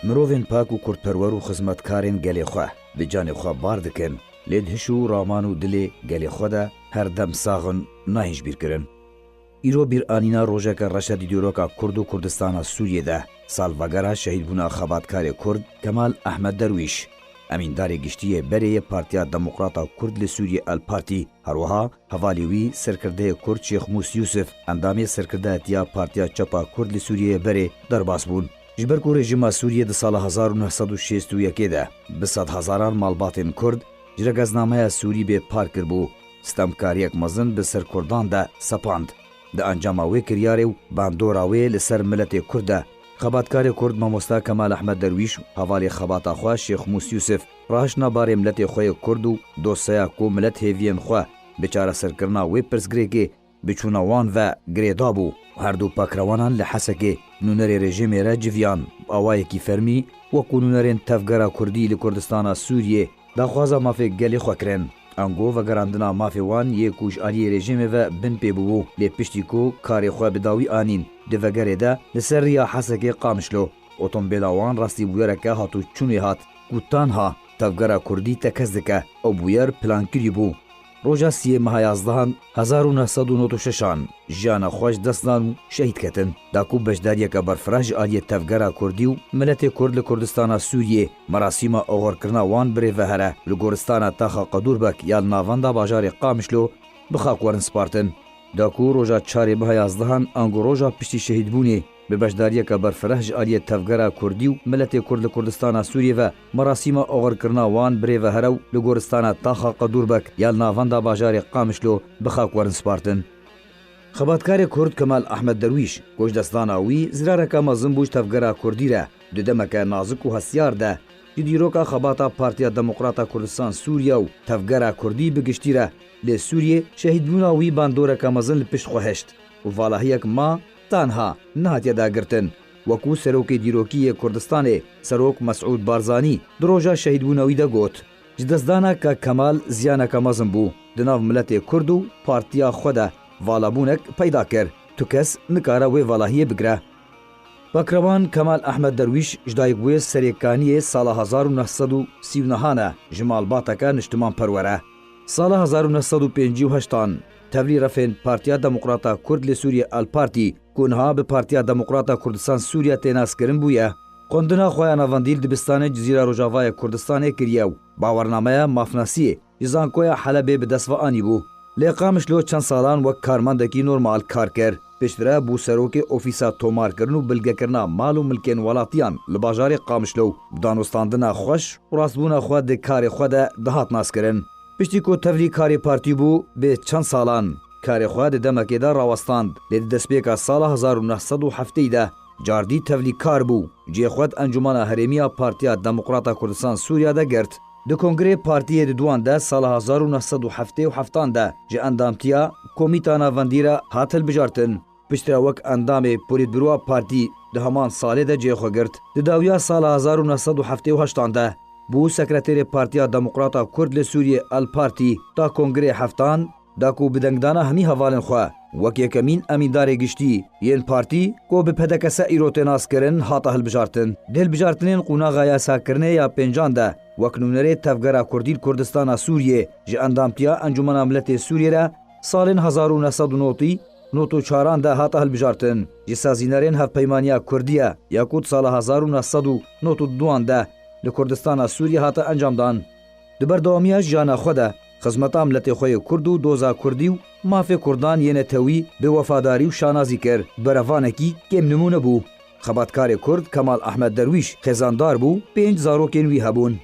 مروفین پاک و کردپرور و خزمتکارین گلی خواه به جان خواه بار دکن لید هشو رامان و دل گلی خواه ده هر دم ساغن ناهیش بیر کرن. ایرو بیر آنینا روژه که رشد دیروکا کرد و کردستان سوریه ده سالوگرا شهید بونا خباتکار کرد کمال احمد درویش امیندار گشتی بره پارتیا دموکراتا کرد لسوریه الپارتی هروها حوالیوی سرکرده کرد شیخ موسی یوسف اندامی سرکرده اتیا پارتیا چپا کرد لسوریه بره درباس بون. جبرکو رژیم سوریه ده سال 1961 ده به صد هزاران مالباتین کرد جرگزنامه سوری به پار کر بو ستمکاریک مزن به سر کردان ده سپاند ده انجاماوی کریاره و باندوراوی لسر ملت کرده. خباتکار کرد ماموستا کمال احمد درویش حوالی خباتا خواه شیخ موسی یوسف راهشنا باره ملت خواه کرد و دوسیا کو ملت هیوین خواه بچاره سرکرنا وی پرسگره که بچونوان و گریدا بو هر دو پاکروانان لحسه که نونر رژیم را جویان آوای کی فرمی و کنونرین تفگرا کردی لکردستان سوریه داخوازا مافی گلی خواه کرن انگو و گراندنا مافی وان یک کوش آلی رژیم و بن پی بو لی پشتی کو کاری خواه بداوی آنین دوگره ده لسر ریا حسه که قامشلو اتومبیلا وان راستی بویره که هاتو چونی هات کوتان ها تفگرا کردی تکز دکه او بویر پلان کری بو روژا سی ماه 11 1996 جانا خوش دستان شهید کتن داکو بشداریه که برفراج آلی تفگرا کردی و ملت کرد لکردستان سوریه مراسم اوغر کرنا وان بری وهره لگورستان تاخا قدور بک یا ناواندا باجار قامشلو بخاک ورن سپارتن داکو روژا 4 ماه 11 انگو روژا پشتی شهید بونی به بشداریه که برفراج آلی تفگرا کردی و ملت کرد لکردستان سوریه و مراسم اوغر کرنا وان بری وهره لگورستان تاخا قدور بک یا ناواندا باجار قامشلو بخاک ورن سپارتن. خباتکار کرد کمال احمد درویش گوش دستاناوی زرارکا مزن بوش تفگرا کردی را ددمک نازک و هسیار ده دیروکا خباتا پارتیا دموکراتا کردستان سوریا و تفگرا کردی بگشتی را لی سوریه شهید بوناوی باندورکا مزن لپشت خوهشت و والهیک ما تانها نهاتیا دا گرتن وکو سروک دیروکی کردستان سروک مسعود بارزانی دروجا شهید بوناوی دا گوت جدستانا که کمال زیانکا مزن بو دناو ملت کردو پارتیا خوده والابونک پیدا کر تو کس نکاره وی والهیه بگره. بکروان کمال احمد درویش جدایگوی سریکانی سال 1939 جمال باتکا نشتمان پروره. سال 1958 تولی رفین پارتیا دموکراتا کرد لسوریه الپارتی کنها به پارتیا دموکراتا کردستان سوریه تیناس کرن بویه. قندنا خواه نواندیل دبستان جزیره روجاوای کردستان کریو باورنامه مافناسیه جزانکوی حلبه به دست و آنی بو. لیقامش لو چند سالان وک کارمندکی نورمال کار کر پشتره بو سروک اوفیسا تومار کرن و بلگه کرنا مال و ملکین ولاتیان لباجار قامشلو دانوستاندنا خوش و راستبونا خود ده کار خود دهات ناس کرن پشتی کو تولی کاری پارتی بو به چند سالان کار خود دمکی دا راوستاند لید دسپیکا سال 1907 ده جاردی تولی کار بو جی خود انجمان هرمیا پارتیا دموکراتا کردستان سوریا ده گرد د کنگره پارتی د دوان ده سال 1977 ده جه اندامتیا کومیتانا وندیرا هاتل بجارتن پشتر وک اندام پولیت بروا پارتی ده همان ساله ده جه خوگرد د داویا سال 1978 ده بو سکرتیر پارتیا دموکراتا کرد لسوریه الپارتی تا کنگره هفتان داکو بدنگدانا همی حوالن خواه وک یکمین امیندار گشتی ین پارتی کو به پدکسه ایروتناس کرن هاتا هل بجارتن دل بجارتنین قونا غیاسا کرنه یا پنجان ده وکنونره تفگرا کردیل کردستان سوریه جه اندامتیا انجمن ملت سوریه را سالن 1990 نوتو چاران ده هاتا هل بجارتن جه سازینرین هف پیمانیا کردیه یاکوت سال 1992 ده لکردستان سوریه هاتا انجام دان دبر دوامیاش جانا خوده خدمتا ملت خوی کرد و دوزا کردی و مافی کردان ینه توی به وفاداری و شانازی کر بروانکی کم نمونه بو. خباتکار کرد کمال احمد درویش خزاندار بو 5 زاروکین وی هبون.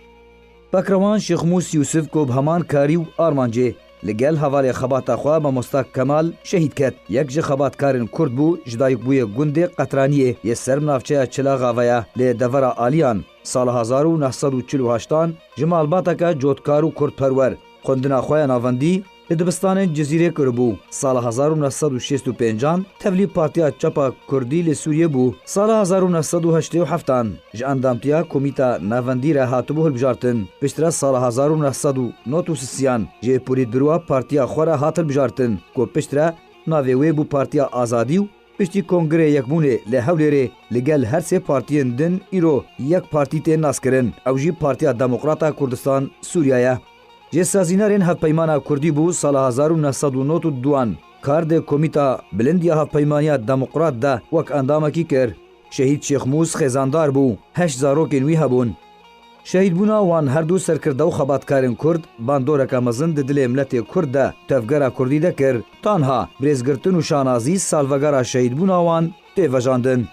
بکروان شیخ موسی یوسف کو همان کاری و آرمانجه لگل حوالی خباتا خواه با مستاق کمال شهید کت یک جه خباتکارن کرد بو جدایک بوی گنده قطرانیه یه سرم نافچه چلا غاویا لی دورا آلیان سال 1948 جمال باتکا جوتکار و کرد پرور قندنا خواه ناوندی لدبستان جزیره کربو سال 1965 تولی پارتیا چپا کردی لسوریه بو سال 1987 جه اندامتیا کمیتا ناوندی را هاتبو هل بجارتن پشتر سال 1993 جه پولیت بروا پارتیا خورا هاتل بجارتن کو پشتر ناویوی بو پارتیا آزادی و پشتی کنگره یکبونê li Hewlêrê li gel her sê partiyên din îro yek partî tê naskirin ew jî Partiya Demokrata Kurdistan Sûriya ye. Ji sazînarên Hevpeymana Kurdî bû sala 1992 kar dê Komîta Bilindiya Hevpeymaniya Demokrat de wek endamekî kir. Şehîd Şêxmûz xêzandar bû, 8 zarokên wî hebûn. Şehîdbûna wan her du serkirda û xebatkarên Kurd bandoreka mezin di dilê miletê Kurd de tevgera Kurdî de kir. Tanha birêzgirtin û şanazî salvegera şehîdbûna wan tê vejandin.